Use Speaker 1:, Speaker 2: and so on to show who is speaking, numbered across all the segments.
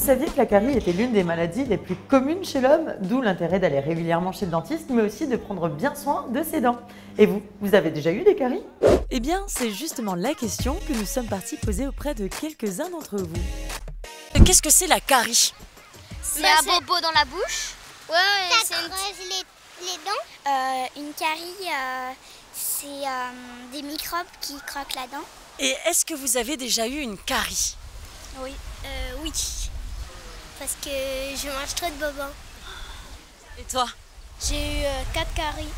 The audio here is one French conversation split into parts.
Speaker 1: saviez que la carie était l'une des maladies les plus communes chez l'homme, d'où l'intérêt d'aller régulièrement chez le dentiste, mais aussi de prendre bien soin de ses dents. Et vous avez déjà eu des caries? Eh bien, c'est justement la question que nous sommes partis poser auprès de quelques-uns d'entre vous. Qu'est-ce que c'est la carie?
Speaker 2: C'est un bobo dans la bouche.
Speaker 3: Ouais, ça creuse les dents.
Speaker 4: Une carie, c'est des microbes qui croquent la dent.
Speaker 1: Et est-ce que vous avez déjà eu une carie?
Speaker 3: Oui. Oui. Parce que je mange trop de bonbons.
Speaker 1: Et toi?
Speaker 3: J'ai eu 4 caries.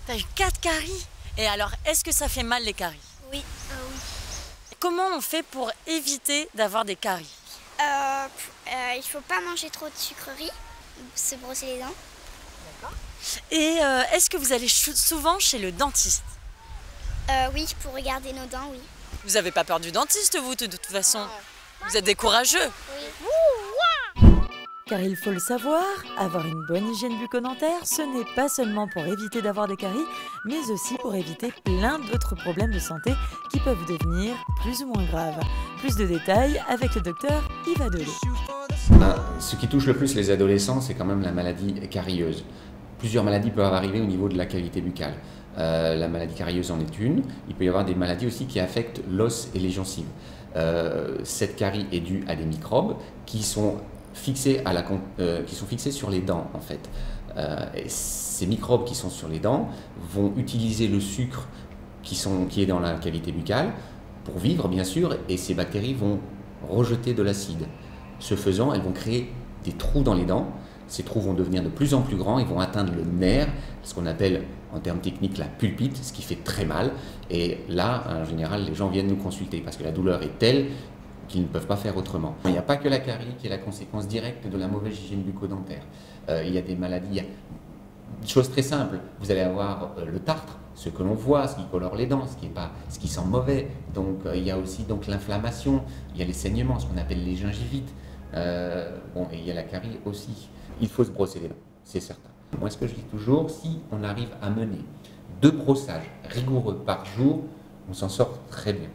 Speaker 1: T'as eu 4 caries? Et alors, est-ce que ça fait mal les caries?
Speaker 3: Oui. Oui.
Speaker 1: Comment on fait pour éviter d'avoir des caries?
Speaker 4: Il faut pas manger trop de sucreries, se brosser les dents.
Speaker 1: D'accord. Et est-ce que vous allez souvent chez le dentiste?
Speaker 4: Oui, pour regarder nos dents, oui.
Speaker 1: Vous n'avez pas peur du dentiste, vous, de toute façon? Vous êtes des courageux.
Speaker 4: Oui.
Speaker 1: Car il faut le savoir, avoir une bonne hygiène bucco-dentaire, ce n'est pas seulement pour éviter d'avoir des caries, mais aussi pour éviter plein d'autres problèmes de santé qui peuvent devenir plus ou moins graves. Plus de détails avec le docteur Yves Adelé.
Speaker 5: Ce qui touche le plus les adolescents, c'est quand même la maladie carieuse. Plusieurs maladies peuvent arriver au niveau de la cavité buccale. La maladie carieuse en est une. Il peut y avoir des maladies aussi qui affectent l'os et les gencives. Cette carie est due à des microbes qui sont fixés sur les dents en fait. Et ces microbes qui sont sur les dents vont utiliser le sucre qui est dans la cavité buccale pour vivre bien sûr, et ces bactéries vont rejeter de l'acide. Ce faisant, elles vont créer des trous dans les dents. Ces trous vont devenir de plus en plus grands, ils vont atteindre le nerf, ce qu'on appelle en termes techniques la pulpite, ce qui fait très mal. Et là, en général, les gens viennent nous consulter parce que la douleur est telle qu'ils ne peuvent pas faire autrement. Il n'y a pas que la carie qui est la conséquence directe de la mauvaise hygiène bucco-dentaire. Il y a des maladies, il y a une chose très simple, vous allez avoir le tartre, ce que l'on voit, ce qui colore les dents, ce qui sent mauvais. Donc il y a aussi l'inflammation, il y a les saignements, ce qu'on appelle les gingivites. Et il y a la carie aussi. Il faut se brosser les dents, c'est certain. Moi, ce que je dis toujours, si on arrive à mener 2 brossages rigoureux par jour, on s'en sort très bien.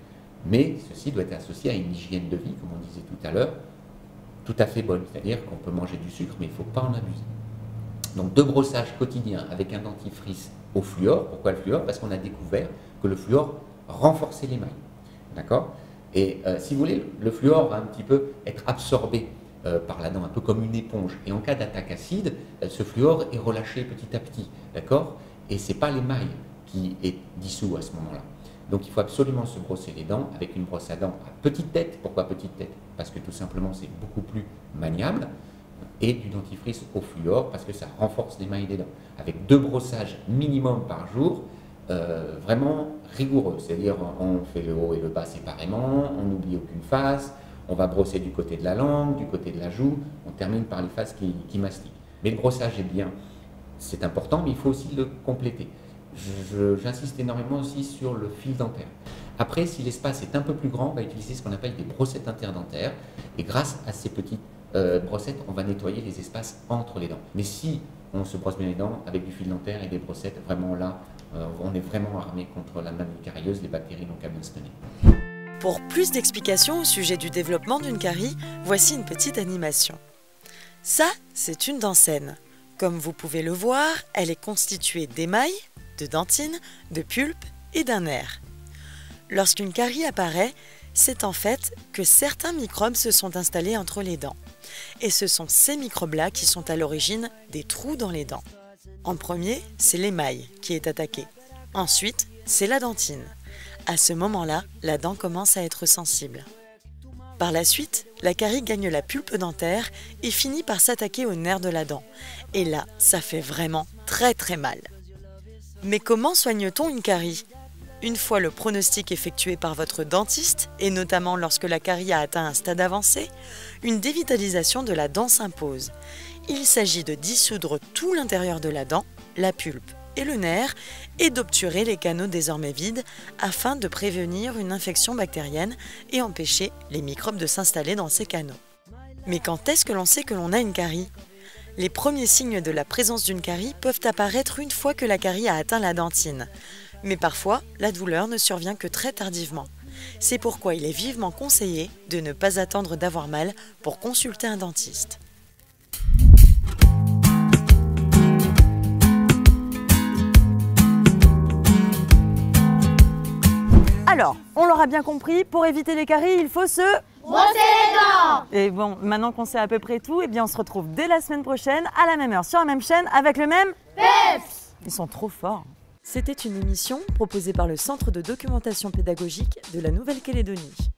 Speaker 5: Mais ceci doit être associé à une hygiène de vie, comme on disait tout à l'heure, tout à fait bonne. C'est-à-dire qu'on peut manger du sucre, mais il ne faut pas en abuser. Donc 2 brossages quotidiens avec un dentifrice au fluor. Pourquoi le fluor? Parce qu'on a découvert que le fluor renforçait l'émail. D'accord? Et si vous voulez, le fluor va un petit peu être absorbé par la dent, un peu comme une éponge. Et en cas d'attaque acide, ce fluor est relâché petit à petit. D'accord? Et ce n'est pas l'émail qui est dissous à ce moment-là. Donc il faut absolument se brosser les dents avec une brosse à dents à petite tête. Pourquoi petite tête? Parce que tout simplement c'est beaucoup plus maniable. Et du dentifrice au fluor parce que ça renforce l'émail des dents. Avec 2 brossages minimum par jour, vraiment rigoureux. C'est-à-dire on fait le haut et le bas séparément, on n'oublie aucune face, on va brosser du côté de la langue, du côté de la joue, on termine par les faces qui mastiquent. Mais le brossage est bien, c'est important, mais il faut aussi le compléter. J'insiste énormément aussi sur le fil dentaire. Après, si l'espace est un peu plus grand, on va utiliser ce qu'on appelle des brossettes interdentaires. Et grâce à ces petites brossettes, on va nettoyer les espaces entre les dents. Mais si on se brosse bien les dents avec du fil dentaire et des brossettes, vraiment là, on est vraiment armé contre la maladie carieuse, les bactéries n'ont qu'à bien se tenir.
Speaker 1: Pour plus d'explications au sujet du développement d'une carie, voici une petite animation. Ça, c'est une dent saine. Comme vous pouvez le voir, elle est constituée d'émail, de dentine, de pulpe et d'un nerf. Lorsqu'une carie apparaît, c'est en fait que certains microbes se sont installés entre les dents. Et ce sont ces microbes-là qui sont à l'origine des trous dans les dents. En premier, c'est l'émail qui est attaqué. Ensuite, c'est la dentine. À ce moment-là, la dent commence à être sensible. Par la suite, la carie gagne la pulpe dentaire et finit par s'attaquer au nerf de la dent. Et là, ça fait vraiment très très mal. Mais comment soigne-t-on une carie? Une fois le pronostic effectué par votre dentiste, et notamment lorsque la carie a atteint un stade avancé, une dévitalisation de la dent s'impose. Il s'agit de dissoudre tout l'intérieur de la dent, la pulpe et le nerf, et d'obturer les canaux désormais vides afin de prévenir une infection bactérienne et empêcher les microbes de s'installer dans ces canaux. Mais quand est-ce que l'on sait que l'on a une carie? Les premiers signes de la présence d'une carie peuvent apparaître une fois que la carie a atteint la dentine. Mais parfois, la douleur ne survient que très tardivement. C'est pourquoi il est vivement conseillé de ne pas attendre d'avoir mal pour consulter un dentiste.
Speaker 6: Alors, on l'aura bien compris, pour éviter les caries, il faut se
Speaker 2: brosser les dents.
Speaker 6: Et bon, maintenant qu'on sait à peu près tout, eh bien on se retrouve dès la semaine prochaine, à la même heure, sur la même chaîne, avec le même
Speaker 2: Peps.
Speaker 6: Ils sont trop forts.
Speaker 1: C'était une émission proposée par le Centre de documentation pédagogique de la Nouvelle-Calédonie.